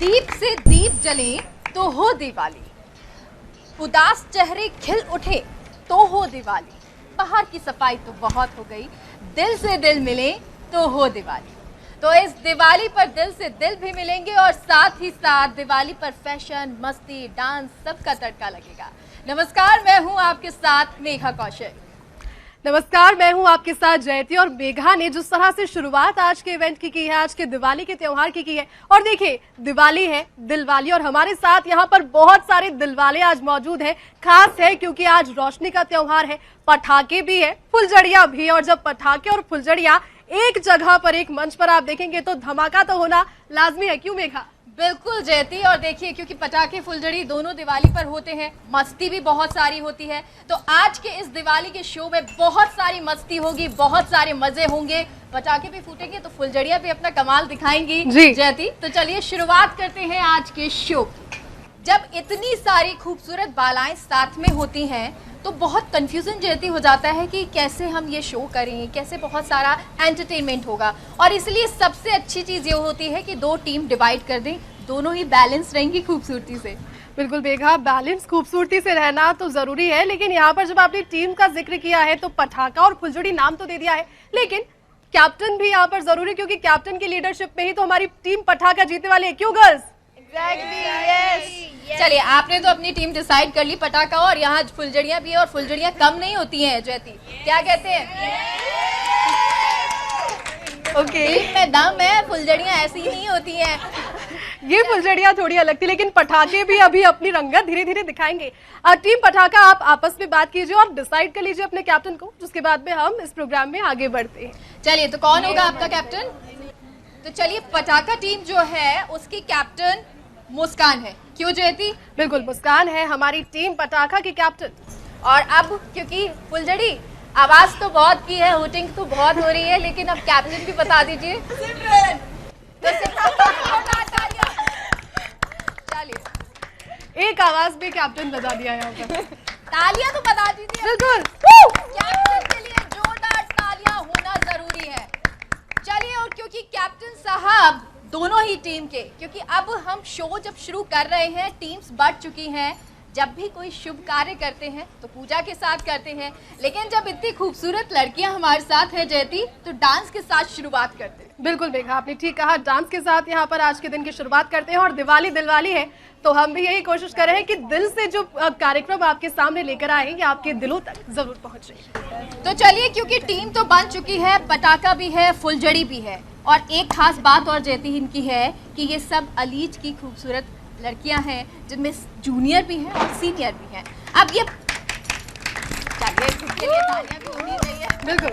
दीप से दीप जले तो हो दिवाली, उदास चेहरे खिल उठे तो हो दिवाली, बाहर की सफाई तो बहुत हो गई, दिल से दिल मिले तो हो दिवाली। तो इस दिवाली पर दिल से दिल भी मिलेंगे और साथ ही साथ दिवाली पर फैशन, मस्ती, डांस सबका तड़का लगेगा। नमस्कार, मैं हूं आपके साथ मेघा कौशिक। नमस्कार, मैं हूं आपके साथ जयती। और मेघा ने जिस तरह से शुरुआत आज के इवेंट की है, आज के दिवाली के त्योहार की है, और देखिए दिवाली है, दिलवाली, और हमारे साथ यहाँ पर बहुत सारे दिलवाले आज मौजूद हैं। खास है क्योंकि आज रोशनी का त्योहार है, पटाखे भी है, फुलझड़ियां भी, और जब पटाखे और फुलझड़ियां एक जगह पर, एक मंच पर आप देखेंगे तो धमाका तो होना लाजमी है। क्यों मेघा? बिल्कुल जयती, और देखिए क्योंकि पटाखे फुलझड़ी दोनों दिवाली पर होते हैं, मस्ती भी बहुत सारी होती है। तो आज के इस दिवाली के शो में बहुत सारी मस्ती होगी, बहुत सारे मजे होंगे, पटाखे भी फूटेंगे तो फुलझड़ियां भी अपना कमाल दिखाएंगी जयती। तो चलिए शुरुआत करते हैं आज के शो की। जब इतनी सारी खूबसूरत बालाएं साथ में होती हैं तो बहुत कंफ्यूजन जैती हो जाता है कि कैसे हम ये शो करें, कैसे बहुत सारा एंटरटेनमेंट होगा। और इसलिए सबसे अच्छी चीज़ ये होती है कि दो टीम डिवाइड कर दें, दोनों ही बैलेंस रहेंगी खूबसूरती से। बिल्कुल मेघा, बैलेंस खूबसूरती से रहना तो जरूरी है, लेकिन यहाँ पर जब आपने टीम का जिक्र किया है तो पटाखा और फुलझड़ी नाम तो दे दिया है, लेकिन कैप्टन भी यहाँ पर जरूरी, क्योंकि कैप्टन की लीडरशिप में ही तो हमारी टीम पटाखा जीतने वाली है। क्यों गर्ल्स? चलिए, आपने तो अपनी टीम डिसाइड कर ली पटाखा, और यहाँ फुलझड़ियां भी है, और फुलझड़ियां कम नहीं होती हैं जयती, क्या कहते हैं? ओके, में दम है, फुलझड़ियां ऐसी ही नहीं होती हैं। ये फुलझड़ियां थोड़ी अलग थी, लेकिन पटाखे भी अभी अपनी रंगत धीरे धीरे दिखाएंगे। टीम पटाखा, आप आपस में बात कीजिए और डिसाइड कर लीजिए अपने कैप्टन को, जिसके बाद में हम इस प्रोग्राम में आगे बढ़ते हैं। चलिए, तो कौन होगा आपका कैप्टन? तो चलिए, पटाखा टीम जो है उसकी कैप्टन मुस्कान है। क्यों जयती? बिल्कुल, मुस्कान है हमारी टीम पटाखा की कैप्टन। और अब क्योंकि फुलझड़ी आवाज तो बहुत की है, हुटिंग तो बहुत हो रही है, लेकिन अब कैप्टन भी बता दीजिए। चलिए, एक आवाज भी कैप्टन बता दिया यहाँ पर। तालियां तो बता दीजिए। बिल्कुल, कैप्टन के लिए जोरदार तालियां होना जरूरी है। चलिए, और क्योंकि कैप्टन साहब दोनों ही टीम के, क्योंकि अब हम शो जब शुरू कर रहे हैं, टीम्स बढ़ चुकी हैं, जब भी कोई शुभ कार्य करते हैं तो पूजा के साथ करते हैं, लेकिन जब इतनी खूबसूरत लड़कियां हमारे साथ हैं जयती, तो डांस के साथ शुरुआत करते हैं। बिल्कुल मेघा, आपने ठीक कहा, डांस के साथ यहाँ पर आज के दिन की शुरुआत करते हैं। और दिवाली दिलवाली है तो हम भी यही कोशिश कर रहे हैं कि दिल से जो कार्यक्रम आपके सामने लेकर आए हैं, ये आपके दिलों तक जरूर पहुंचे। तो चलिए, क्योंकि टीम तो बन चुकी है, पटाखा भी है, फुलझड़ी भी है, और एक खास बात और जयती इनकी है कि ये सब अलीज की खूबसूरत लड़कियां हैं, जिनमें जूनियर भी हैं और सीनियर भी हैं। अब ये चलिए, के लिए तालियां भी होनी चाहिए। बिल्कुल,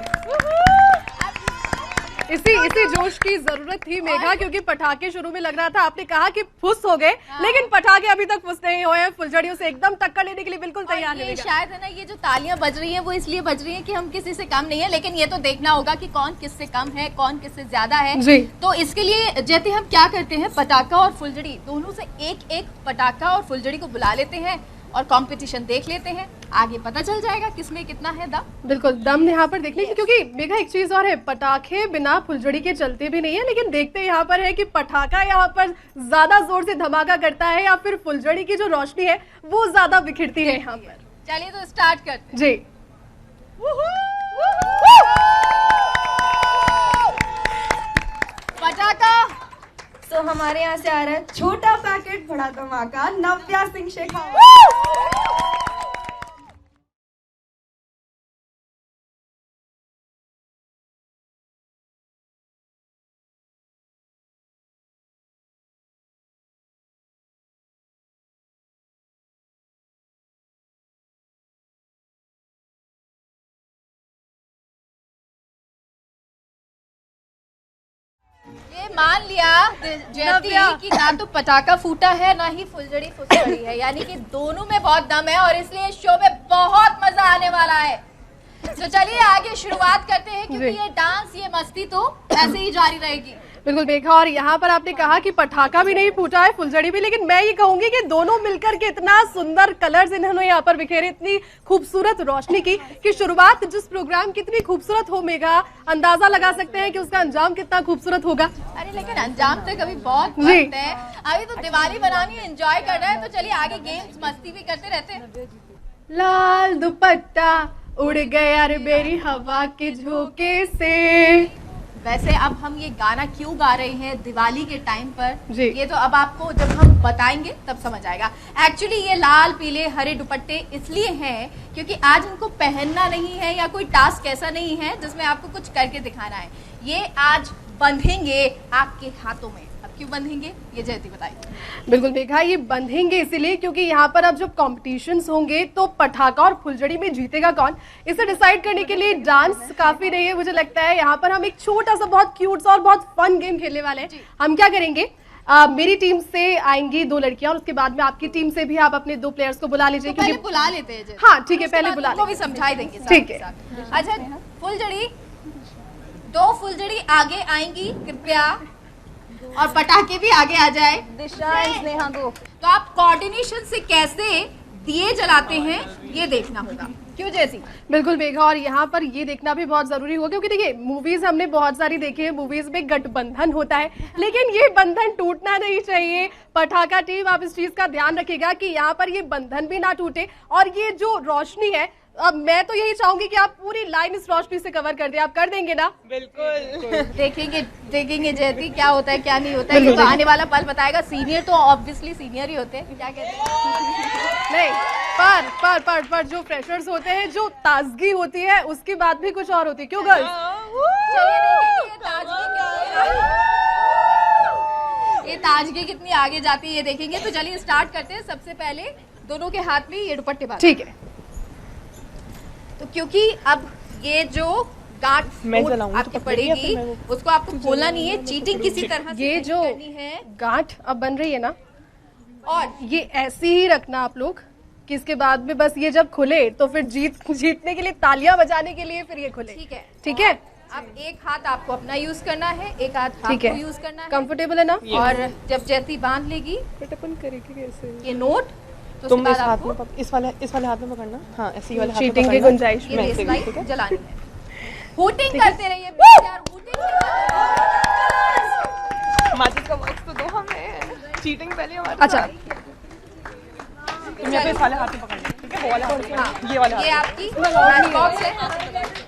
इसी जोश की जरूरत थी मेघा, क्योंकि पटाखे शुरू में लग रहा था, आपने कहा कि फुस हो गए, लेकिन पटाखे अभी तक फुस नहीं हुए हैं, फुलझड़ियों से एकदम टक्कर लेने के लिए बिल्कुल तैयार है। शायद है ना, ये जो तालियां बज रही हैं वो इसलिए बज रही हैं कि हम किसी से कम नहीं है, लेकिन ये तो देखना होगा कि कौन किससे कम है, कौन किससे ज्यादा है जी। तो इसके लिए जैसे हम क्या करते हैं, पटाखा और फुलझड़ी दोनों से एक एक पटाखा और फुलझड़ी को बुला लेते हैं और कंपटीशन देख लेते हैं, आगे पता चल जाएगा किसमें कितना है दम। बिल्कुल, दम यहाँ पर देखने की, क्योंकि मेघा एक चीज और है, पटाखे बिना फुलझड़ी के चलते भी नहीं है, लेकिन देखते यहाँ पर है कि पटाखा यहाँ पर ज्यादा जोर से धमाका करता है या फिर फुलझड़ी की जो रोशनी है वो ज्यादा बिखरती है यहाँ पर। चलिए, तो स्टार्ट करते हैं जी। पटाखा। तो हमारे यहाँ से आ रहा है छोटा पैकेट बड़ा धमाका, नव्या सिंह शेखावत। ये मान लिया जयती कि ना तो पटाखा फूटा है ना ही फुलझड़ी फुसड़ी है, यानी कि दोनों में बहुत दम है, और इसलिए शो में बहुत मजा आने वाला है। तो चलिए आगे शुरुआत करते हैं, क्योंकि ये डांस, ये मस्ती तो ऐसे ही जारी रहेगी। बिल्कुल देखा। और यहाँ पर आपने कहा कि पटाखा भी नहीं फूटा है, फुलझड़ी भी, लेकिन मैं ये कहूंगी कि दोनों मिलकर के इतना सुंदर कलर्स इन्होंने यहाँ पर बिखेरे, इतनी खूबसूरत रोशनी की कि शुरुआत जिस प्रोग्राम की इतनी खूबसूरत हो मेघा, अंदाजा लगा सकते हैं कि उसका अंजाम कितना खूबसूरत होगा। अरे लेकिन अंजाम तो कभी बहुत वक्त है, अभी तो दिवाली बनानी है, एंजॉय करना है, तो चलिए आगे गेम्स मस्ती भी करते रहते हैं। लाल दुपट्टा उड़ गया रे बेरी हवा के झोंके से। वैसे अब हम ये गाना क्यों गा रहे हैं दिवाली के टाइम पर, जी। ये तो अब आपको जब हम बताएंगे तब समझ आएगा। एक्चुअली ये लाल पीले हरे दुपट्टे इसलिए हैं क्योंकि आज इनको पहनना नहीं है या कोई टास्क ऐसा नहीं है जिसमें आपको कुछ करके दिखाना है, ये आज बंधेंगे आपके हाथों में। अब क्यों बंधेंगे ये जयती बताइए। बिल्कुल देखा, ये बंधेंगे इसीलिए क्योंकि यहाँ पर अब जब कॉम्पिटिशन्स होंगे तो पटाखा और फुलझड़ी में जीतेगा कौन, इसे डिसाइड करने के लिए डांस काफी नहीं है। मुझे लगता है यहाँ पर हम एक छोटा सा बहुत क्यूट सा और बहुत फन गेम खेलने वाले हैं। हम क्या करेंगे, मेरी टीम से आएंगी 2 लड़कियां और उसके बाद में आपकी टीम से भी आप अपने 2 प्लेयर्स को बुला लीजिए। तो पहले बुला लेते हैं। हाँ ठीक है, पहले बुला भी समझाई देंगे। ठीक है। अच्छा फुलझड़ी, 2 फुलझड़ी आगे आएंगी कृपया, और पटाखे भी आगे आ जाए। दिशा स्नेहा को तो आप कोऑर्डिनेशन से कैसे दिए जलाते हैं ये देखना होगा, क्यों जैसी। बिल्कुल मेघा, और यहाँ पर ये देखना भी बहुत जरूरी होगा क्योंकि देखिए मूवीज हमने बहुत सारी देखी है, मूवीज में गठबंधन होता है लेकिन ये बंधन टूटना नहीं चाहिए। पटाखा टीम आप इस चीज का ध्यान रखिएगा कि यहाँ पर ये बंधन भी ना टूटे। और ये जो रोशनी है, अब मैं तो यही चाहूंगी कि आप पूरी लाइन इस रोशनी से कवर कर दे। आप कर देंगे ना? बिल्कुल। देखेंगे जयती क्या होता है क्या नहीं होता है, क्योंकि आने वाला पल बताएगा। सीनियर तो ऑब्वियसली सीनियर ही होते हैं, क्या कहते हैं। नहीं, पर जो फ्रेशर्स होते हैं, जो ताजगी होती है उसकी बात भी कुछ और होती है, क्यों गर्ल्स? ये ताजगी कितनी आगे जाती है ये देखेंगे। तो चलिए स्टार्ट करते हैं। सबसे पहले दोनों के हाथ में ये दुपट्टे बांध। ठीक है। तो क्योंकि अब ये जो गांठ आपकी पड़ेगी उसको आपको खोलना नहीं है, चीटिंग किसी तरह से ये नहीं जो करनी है। गांठ अब बन रही है ना, और ये ऐसी ही रखना आप लोग कि इसके बाद में बस ये जब खुले तो फिर जीतने के लिए तालियां बजाने के लिए फिर ये खुले। ठीक है, ठीक है। अब एक हाथ आपको अपना यूज करना है, एक हाथ ठीक आपको है, यूज करना है। कंफर्टेबल है ना? और जब जैती बांध लेगी करेगी कैसे? ये नोट, तो तुम उसके इस बाद हाथ आपको में इस वाले हाथ में पकड़ना। हाँ ऐसे ही वाले हाथ में चीटिंग की पकड़ना। गुंजाइश ये मैं रेस ऐसे भी, लाइट ठीक है? जलानी है। हूटिंग करते रहिए यार, हूटिंग माचिस का बॉक्स तो दो हमें। चीटिंग पहले हमारे अच्छा साथ। तुम यहाँ पे इस वाले हाथ में पकड़ना, ठीक है? वो वाला हाथ। हाँ, ये वाला ये हाथ। आपकी मैच बॉक्स है।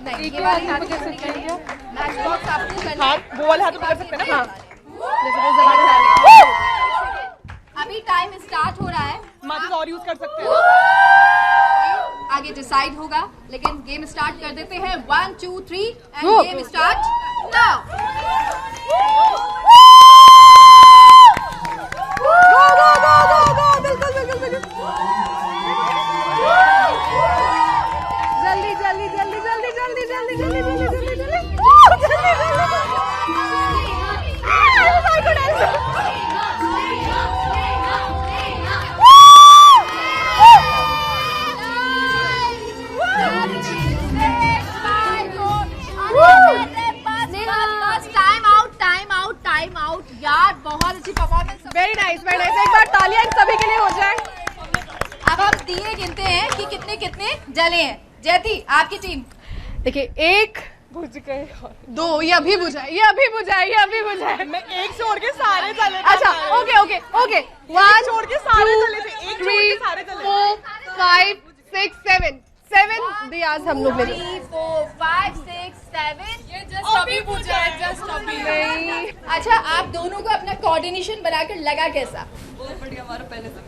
नहीं, ये वाली हाथ कैसे करेंगे? मैच बॉक्स आपको करना है। हाथ वो वाले हाथ में पकड़ सकते हैं ना? हाँ। अभी टाइम स्टार्ट हो रहा है, माचिस और यूज कर सकते हैं। आगे डिसाइड होगा, लेकिन गेम स्टार्ट कर देते हैं। 1 2 3 and Go. Game start now. Time out यार, बहुत अच्छी परफॉर्मेंस। वेरी नाइस, एक बार तालियां इन सभी के लिए हो जाए। अब हम दिए गिनते हैं कि कितने कितने जले हैं। जयती आपकी टीम देखिए, 1 बुझ गए। 2, ये अभी बुझाए। मैं एक छोड़ के सारे चले थे। अच्छा ओके 1 छोड़ के सारे चले थे। एक छोड़ के 3 सारे चले थे। 4 5 6 7 दियाज हम लोग ने 3 4 5 6 7। ये जस्ट अभी बुझा है, जस्ट अभी। नहीं। अच्छा, आप दोनों को अपना कोऑर्डिनेशन बनाकर लगा कैसा? बहुत बढ़िया, हमारा पहले से।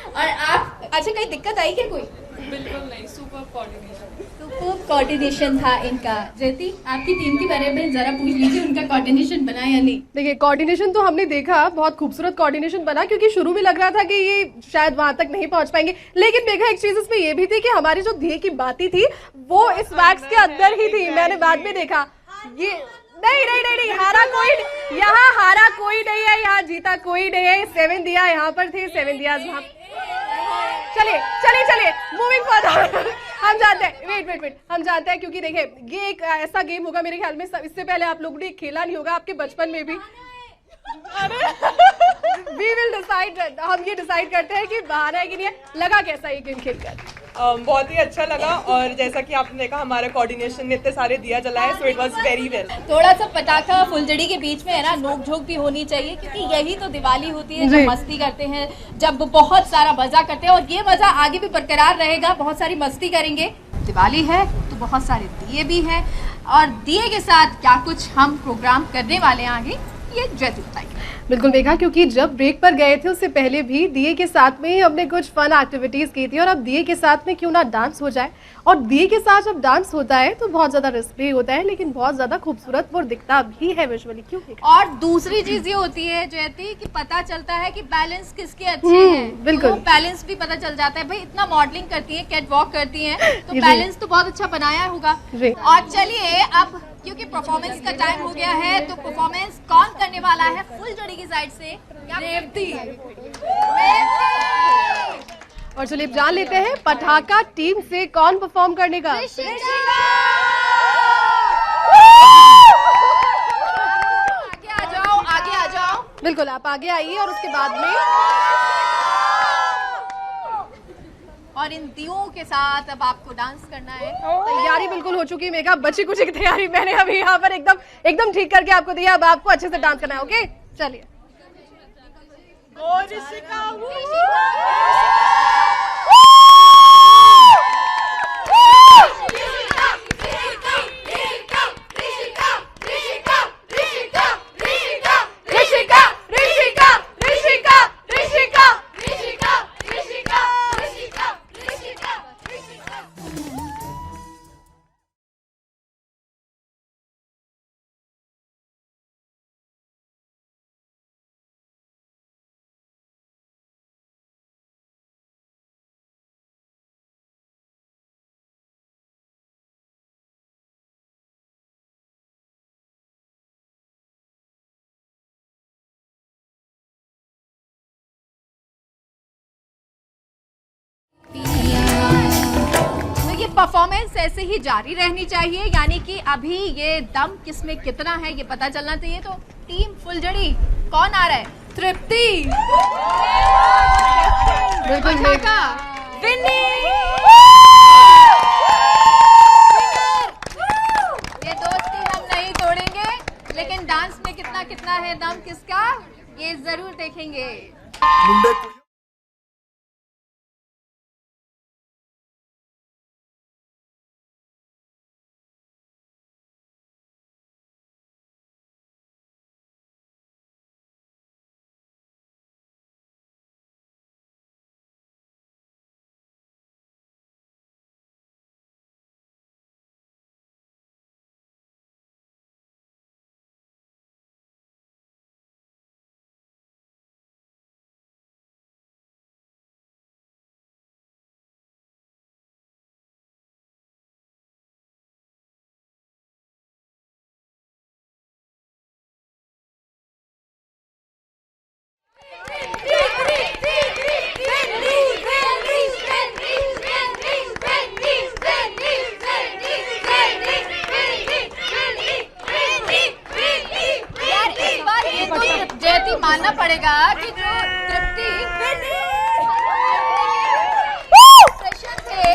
और आप, अच्छा कहीं दिक्कत आई क्या कोई? बिल्कुल नहीं, सुपर कोऑर्डिनेशन। सुपर कोऑर्डिनेशन था इनका। जयती आपकी टीम के बारे में जरा पूछ लीजिए, उनका कोऑर्डिनेशन बना या नहीं? देखिए, कोऑर्डिनेशन तो हमने देखा, बहुत खूबसूरत कोऑर्डिनेशन बना, क्योंकि शुरू में लग रहा था कि ये शायद वहां तक नहीं पहुंच पाएंगे, लेकिन देखा एक चीज इसमें ये भी थी कि हमारी जो दिए की बाती थी वो इस वैक्स के अंदर ही थी। मैंने बाद में देखा ये नहीं, हारा कोई नहीं है, यहाँ जीता कोई नहीं है। 7 दिया यहाँ पर थे, 7 दिया वहां। चलिए मूविंग फॉरवर्ड। हम जानते हैं, वेट हम जानते हैं, क्योंकि देखिए ये एक ऐसा गेम होगा मेरे ख्याल में इससे पहले आप लोगों ने खेला नहीं होगा आपके बचपन में भी। We will decide, हम ये डिसाइड करते हैं कि बहाना है कि नहीं है। लगा कैसा ये गेम खेलकर? बहुत ही अच्छा लगा, और जैसा कि आपने देखा हमारा कोऑर्डिनेशन ने इतने सारे दिया जलाए, so it was very well. थोड़ा सा पटाखा फुलझड़ी के बीच में है ना नोक झोंक भी होनी चाहिए, क्योंकि यही तो दिवाली होती है, जब मस्ती करते हैं, जब बहुत सारा मजा करते हैं, और ये मजा आगे भी बरकरार रहेगा। बहुत सारी मस्ती करेंगे, दिवाली है तो बहुत सारे दिए भी हैं, और दिए के साथ क्या कुछ हम प्रोग्राम करने वाले हैं आगे, ये जयती बताइए। बिल्कुल देखा, क्योंकि जब ब्रेक पर गए थे उससे पहले भी दिए के साथ में ही हमने कुछ फन एक्टिविटीज की थी, और अब दिए के साथ में क्यों ना डांस हो जाए। और दिए के साथ जब डांस होता है तो बहुत ज्यादा रिस्क भी होता है, लेकिन बहुत ज्यादा खूबसूरत वो दिखता भी है विजुअली। क्यों? और दूसरी चीज ये होती है जयती कि पता चलता है कि बैलेंस किसके अच्छे हैं। बिल्कुल, तो बैलेंस भी पता चल जाता है। भाई इतना मॉडलिंग करती है, कैट वॉक करती हैं, तो बैलेंस तो बहुत अच्छा बनाया होगा। और चलिए अब क्योंकि परफॉर्मेंस का टाइम हो गया है, तो परफॉर्मेंस कौन करने वाला है फुलझड़ी की साइड से? रेवती। और चलिए जान लेते हैं पटाखा टीम से कौन परफॉर्म करने का। आगे आ जाओ। बिल्कुल आप आगे आइए, और उसके बाद में और इन दियों के साथ अब आपको डांस करना है। तैयारी बिल्कुल हो चुकी है मेघा, बची कुछ की तैयारी मैंने अभी यहाँ पर एकदम ठीक करके आपको दिया। अब आपको अच्छे से डांस करना है। ओके चलिए। परफॉर्मेंस ऐसे ही जारी रहनी चाहिए, यानी कि अभी ये दम किसमें कितना है ये पता चलना चाहिए। तो टीम फुलझड़ी कौन आ रहा है? तृप्ति, पटाखा, विन्नी। ये दोस्ती हम नहीं तोड़ेंगे, लेकिन डांस में कितना कितना है दम किसका, ये जरूर देखेंगे। मानना पड़ेगा कि जो तृप्ति सेशन थे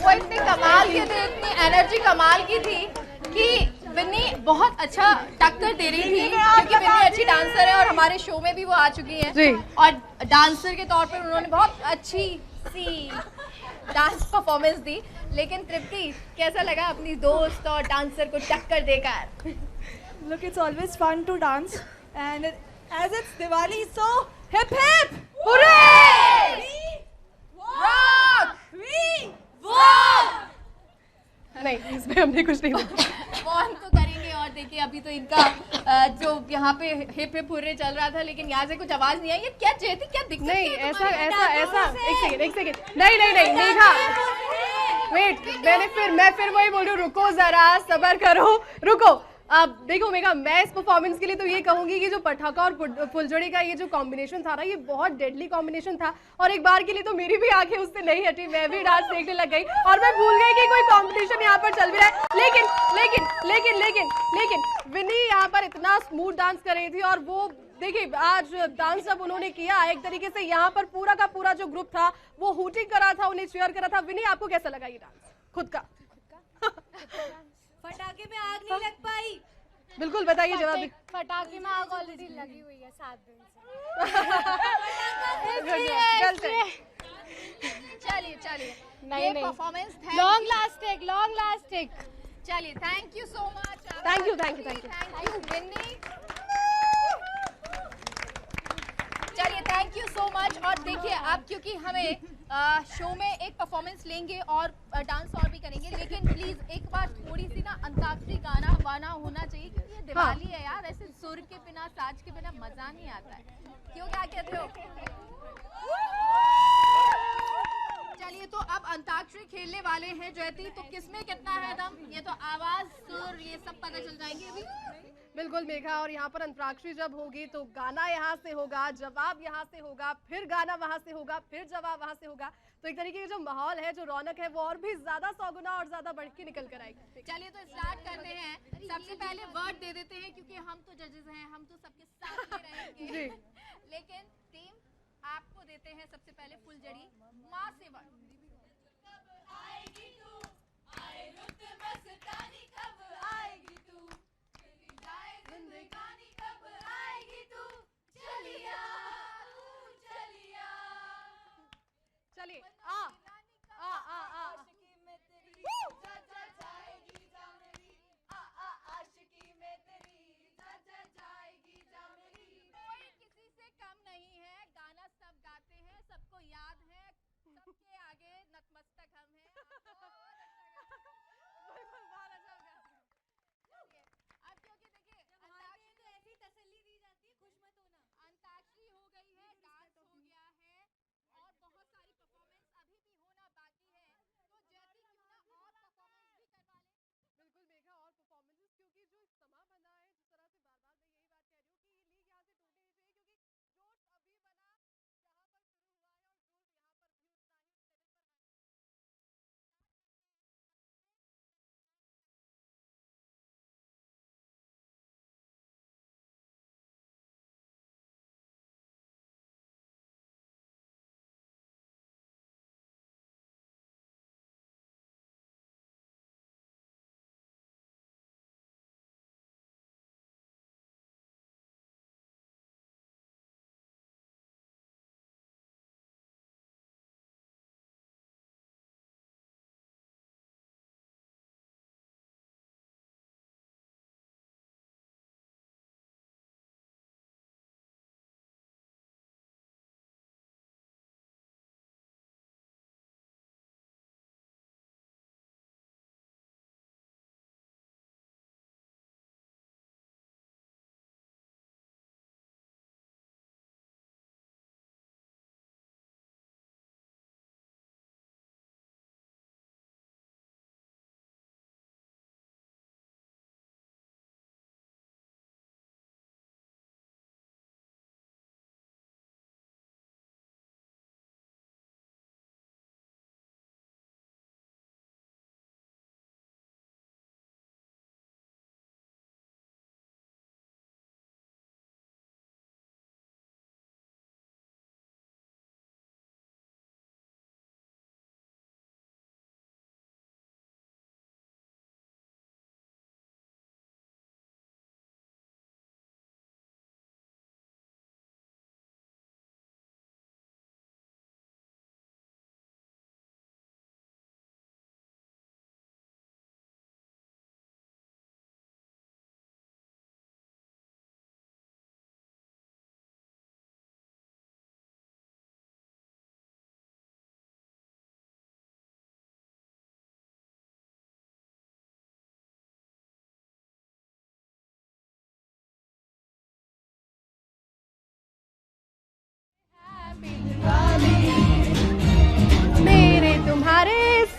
वो इतने कमाल के थे, इतनी एनर्जी कमाल की थी कि विन्नी बहुत अच्छा टक्कर दे रही थी, क्योंकि विन्नी अच्छी डांसर है और हमारे शो में भी वो आ चुकी हैं, और डांसर के तौर पर उन्होंने बहुत अच्छी सी डांस परफॉर्मेंस दी। लेकिन तृप्ति कैसा लगा अपनी दोस्त और डांसर को टक्कर देकर? Look, it's always fun to dance, and as it's Diwali, so hip hip, hooray! rock, नहीं इसमें हमने कुछ नहीं फोन तो करेंगे। और देखिए अभी तो इनका जो यहाँ पे हिप हिप हुर्रे चल रहा था, लेकिन यहाँ से कुछ आवाज नहीं आई। ये क्या चेती, क्या दिक्कत? नहीं ऐसा एक सेकंड नहीं मेघा वेट, मैं फिर वही बोल रही हूँ, रुको जरा सब्र करो, रुको। अब देखो मेघा, मैं इस परफॉर्मेंस के लिए तो ये कहूंगी कि जो पटाखा और फुलझड़ी का ये जो कॉम्बिनेशन था ना, ये बहुत डेडली कॉम्बिनेशन था। और एक बार के लिए तो मेरी भी आंखें उससे नहीं हटी, मैं भी डांस देखने लग गई और मैं भूल गई कि कोई कॉम्पिटिशन यहाँ पर चल भी रहा है। लेकिन लेकिन लेकिन लेकिन लेकिन विनी यहाँ पर इतना स्मूथ डांस कर रही थी। और वो देखिए, आज डांस जब उन्होंने किया एक तरीके से, यहाँ पर पूरा का पूरा जो ग्रुप था वो हूटिंग करा था, उन्हें चीयर करा था। विनी, आपको कैसा लगा ये डांस खुद का? पटाखे में आग नहीं लग पाई। बिल्कुल बताइए जवाब। पटाखे में आग ऑलरेडी लगी हुई है 7 दिन से। चलिए चलिए, नहीं, नहीं। Performance long lasting. चलिए, thank you so much. Thank you Vinni. चलिए, थैंक यू सो मच। और देखिए, आप क्योंकि हमें शो में एक परफॉर्मेंस लेंगे और डांस और भी करेंगे, लेकिन प्लीज एक बार थोड़ी सी ना अंताक्षरी गाना वाना होना चाहिए, क्योंकि ये दिवाली है यार। ऐसे सुर के बिना, साज के बिना मजा नहीं आता है। क्यों, क्या कहते हो? चलिए, तो अब अंताक्षरी खेलने वाले हैं जयती। तो किसमें कितना है दम, ये तो आवाज, सुर, ये सब पता चल जाएंगे अभी। बिल्कुल मेघा, और यहाँ पर अंतराक्षरी जब होगी तो गाना यहाँ से होगा, जवाब यहाँ से होगा, फिर गाना वहां से होगा, फिर जवाब वहां से होगा। तो एक तरीके का जो माहौल है, जो रौनक है, वो और भी ज्यादा 100 गुना और ज्यादा बढ़ के निकल कर आएगी। चलिए, तो स्टार्ट करते हैं। सबसे पहले वर्ड दे देते हैं, क्योंकि हम तो जजेस हैं, हम तो सबके साथ में रहेंगे। लेकिन टीम, आपको देते हैं सबसे पहले फुलझड़ी। माँ से वर्ड। चलिए, आ आ आ आ कोई किसी से कम नहीं है, गाना सब गाते हैं, सबको याद है, सबके आगे नतमस्तक हम हैं। बिल्कुल, बहुत अच्छा होगा। अब क्योंकि देखिए, अंताक्षरी तो ऐसी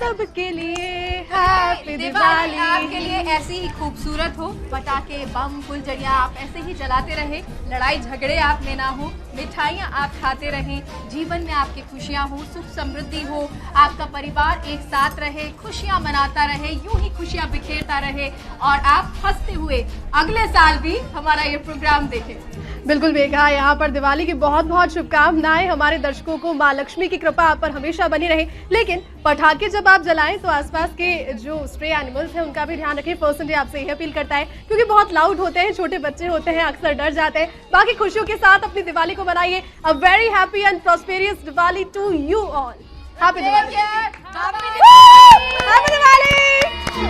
सबके लिए हैप्पी दिवाली दिवाली। आपके लिए ऐसी ही खूबसूरत हो, पटाखे बम फुलझड़ियाँ आप ऐसे ही जलाते रहे, लड़ाई झगड़े आप में ना हो, मिठाइयाँ आप खाते रहें, जीवन में आपकी खुशियाँ हो, सुख समृद्धि हो, आपका परिवार एक साथ रहे, खुशियाँ मनाता रहे, यूं ही खुशियाँ बिखेरता रहे और आप हंसते हुए अगले साल भी हमारा ये प्रोग्राम देखें। बिल्कुल मेघा, यहाँ पर दिवाली की बहुत बहुत शुभकामनाएं। हमारे दर्शकों को माँ लक्ष्मी की कृपा आप पर हमेशा बनी रहे। लेकिन पटाखे जब आप जलाएं तो आसपास के जो स्ट्रे एनिमल्स हैं उनका भी ध्यान रखें। पर्सनली आपसे यह अपील करता है क्योंकि बहुत लाउड होते हैं, छोटे बच्चे होते हैं, अक्सर डर जाते हैं। बाकी खुशियों के साथ अपनी दिवाली को मनाइए। A very happy and prosperous Diwali to you all. Happy Diwali.